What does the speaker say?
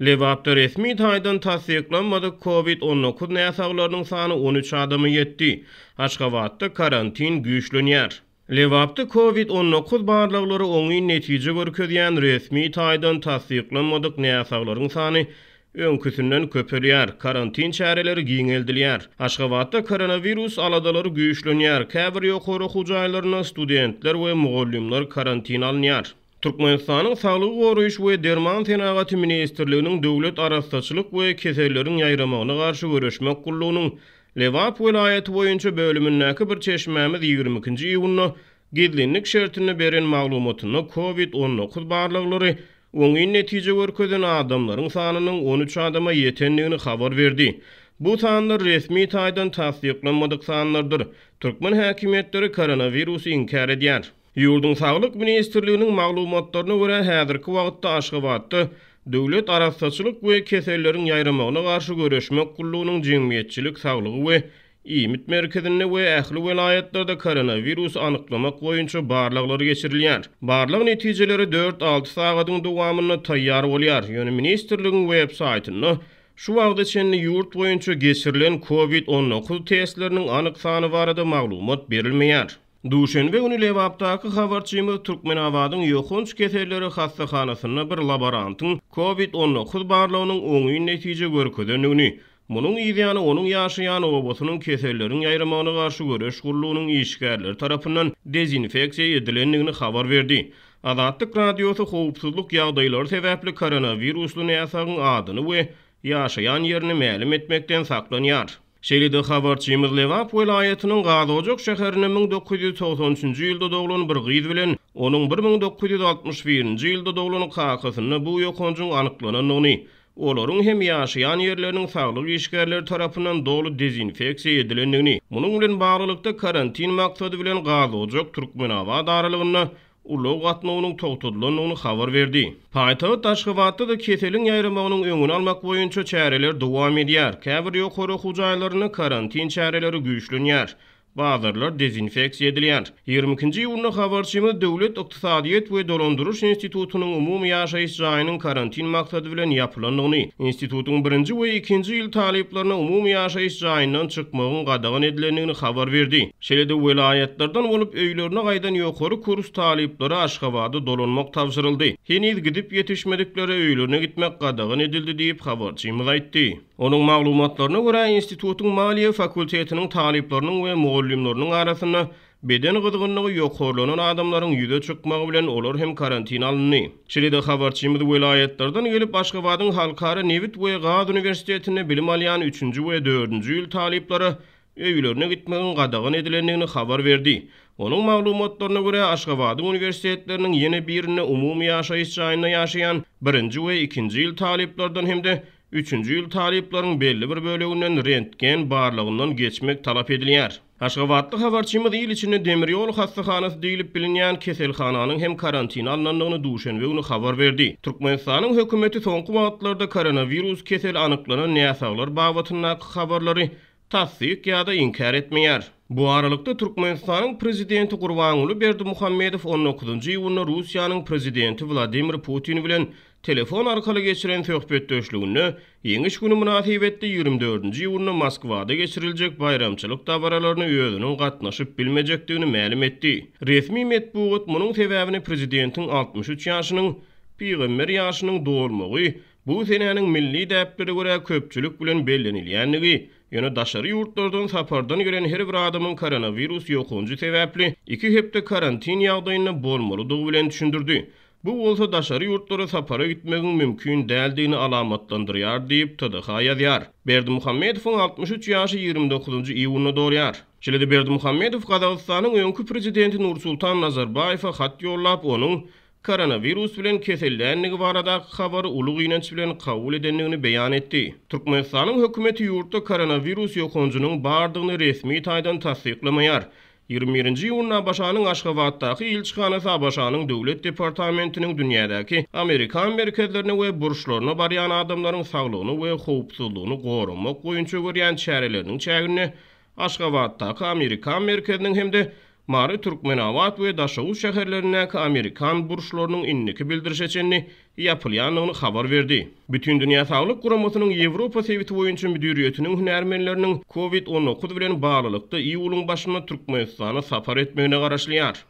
Lewapda resmi taýdan tasdiklanmadyk COVID-19 näsaglarynyň sany 13 adamy ýetdi. Aşgabatda karantin güýçlenýär. Lewapda COVID-19 barlyklary oňy netije görkezýän resmi taýdan tasdiklanmadyk näsaglaryň sany öňküsinden köpelýär. Karantin çäreleri giňeldilýär. Aşgabatda koronavirus aladalary güýçlenýär. Käbir ýokary hujaýlaryna studentler we mugallimler karantin alınýar. Türkmenistanyň Saglyk goraýyş we Derman Senagaty Ministrliginiň döwlet arastaçylyk we kesellerin ýaýramagyna garşy görüşmek gullugynyň Lewap welaýaty boýunça bölümindäki bir çeşmämiz 22-nji iýuny gizlinlik şertini beren maglumatyny COVID-19 barlyklary oňy netije görkezen adamlaryň sanynyň 13 adama ýetenligini habar berdi. Bu sanlar resmi taýdan tasdiklanmadyk sanlardyr. Türkmen häkimetleri koronavirusy inkar edýär. Ýurdun Saglyk Ministrliginiň maglumatlaryna görä häzirki wagtda Aşgabatda döwlet arastaçylyk we kesellerin ýaýramagyna garşy görüşmek gullugynyň jemgyýetçilik saglygy we iýmit merkezinde we ähli welaýatlarda koronavirus anyklamak boýunça barlyklary geçirilýär. Barlyk netijeleri 4-6 sagatyň dowamyna taýýar bolýar. Ýöne ministrligiň web saýtyny şu wagtda çenli ýurt boýunça geçirilen COVID-19 testleriniň anyk sany barada maglumat berilmeýär. Duşenbe günü Lewapdaky habarçymyz Türkmenabadyň ýokunç keselleri hastahanasyna bir laborantyň COVID-19 barlygynyň oňy netije görkezenligini, munyň ýa-da onuň ýaşaýan obasynyň keselleriň ýaýramagyna garşy görüş gullugynyň işgärleri tarapyndan dezinfeksiýa edilenligini habar berdi. Azatlyk radiosy howpsuzlyk ýagdaýlary sebäpli koronavirusly näsagyň adyny we ýaşaýan ýerini mälim etmekden saklanýar. Şeýlede habarçymyz Lewap welaýatynyň Gazojok şäherine 1993-nji ýylda doglan bir gyz bilen onuň 1961-nji ýylda doglan kakasyna bu ýokunjyň anyklanyny, olaryň hem ýaşaýan ýerleriniň saglyk işgärleri tarapyndan dolu dezinfeksiýa edilenligini, munyň bilen baglykda karantin maksady bilen Gazojok Türkmenabad aralygyna ulug gatnawynyň togtadylanyny habar berdi. Paýtagat Aşgabatda da keseliň ýaýramagynyň öňüni almak boýunça çäreler dowam edýär. Käbir ýokary hujaýlaryna karantin çäreleri güýçlenýär. Bazarlar dezinfeksiýa edilýär. 22-nji ýylyň habarçymyz Döwlet Ykdysadyýet we Dolandyryş Institutunyň umumy ýaşaýyş jaýynyň karantin maksady bilen ýapylandygyny, institutyň 1-nji we 2-nji ýyl talyplaryna umumy ýaşaýyş jaýyndan çykmagyň gadagan edilenligini habar berdi. Şeýlede welaýatlardan bolup öýlerine gaýdan ýokary kurs talyplary Aşgabada dolanmak tapşyryldy. Heniz gidip ýetişmedikleri öýlerine gitmek gadagan edildi diýip habarçymyz aýtdy. Onuň maglumatlaryna görä institutyň Maliýe fakultetiniň talyplarynyň we mugallimleriň arasyna beden gyzgynlygy ýokarlanan adamlaryň ýüze çykmagy bilen olar hem karantin alındy. Şeýlede habarçymyz welaýatlardan gelip Aşgabatyň Halkara Newit we Gaz Universitetine bilim alýan 3-nji we 4-nji ýyl talyplary öýlerine gitmegiň gadagan edilenligini habar berdi. Onuň maglumatlaryna görä Aşgabatyň universitetleriniň ýene birine umumy ýaşaýyş jaýyna ýaşaýan 1-nji we 2-nji ýyl talyplardan hemde 3-nji ýyl talyplaryň belli bir bölüginden rentgen barlygyndan geçmek talap edilýär. Aşgabatlyk habarçymyz ýyl içinde Demirýol hastahanasy diýilip bilinýän keselhananyň hem karantin alnandygyny duşenbe günü habar berdi. Türkmenistanyň hökümeti soňky wagtlarda koronavirus kesel anyklanan näsaglar babatyna habarlary tasdik ýa-da inkar etmeýär. Bu aralykda Türkmenistanyň prezidenti Gurbanuly Berdimuhammedow 19-njy ýylyny Russiýanyň prezidenti Vladimir Putin bilen telefon arkaly geçiren söhbetdeşligini ýeňiş günü münasibetde 24-nji ýylyny Moskwada geçiriljek bayramçylyk tabaralarına özüniň gatnaşyp bilmejekdigini mälim etdi. Resmi medeniýet munyň sebäbini prezidentiň 63 ýaşynyň peýgamber ýaşynyň dolmagy, bu senäniň milli däpleri görä köpçülik bilen bellenilýänligi, ýöne daşary ýurtlardan sapardan gelen her bir adamyň koronavirus ýokunjy sebäpli 2 hepde karantin ýagdaýyna bolmalydygy bilen düşündirdi. Bu bolsa daşary ýurtlara sapara gitmegiň mümkin däldigini alamatlandyrýar diýip TDH ýazýar. Berdimuhammedowyň 63 ýaşy 29-njy iýulyna dolýar. Şeýlede Berdimuhammedow Gazagystanyň öňkü prezidenti Nursultan Nazarbayewa hat ýollap onuň koronavirus bilen kesellänligi barada habary ulug ýynanç bilen kabul edenligini beýan etdi. Türkmenistanyň hökümeti ýurtda koronavirus ýokunjunyň bardygyny resmi taýdan tasdiklamaýar. 21-nji ýylyna başanyň Aşgabatdaky ilçihanasy başanyň döwlet departamentiniň dünýädäki Amerikan merkezlerine we burçlaryna barýan adamlaryň saglygyny we howpsuzlygyny goramak boýunça görýän çäreleriniň çägini Aşgabatdaky Amerikan merkeziniň hemde Mary Türkmenabad we Daşawy şäherlerindäki Amerikan burçlarynyň inniki bildirişeçenni ýapylýanyny habar berdi. Bütün Dünýä Saglyk Guramasynyň Ýewropa Sewiti boýunça müdiriýetiniň hünärmenleriniň COVID-19 bilen baglylykda iýuluň başyna Türkmenistana sapar etmegine garaşlýar.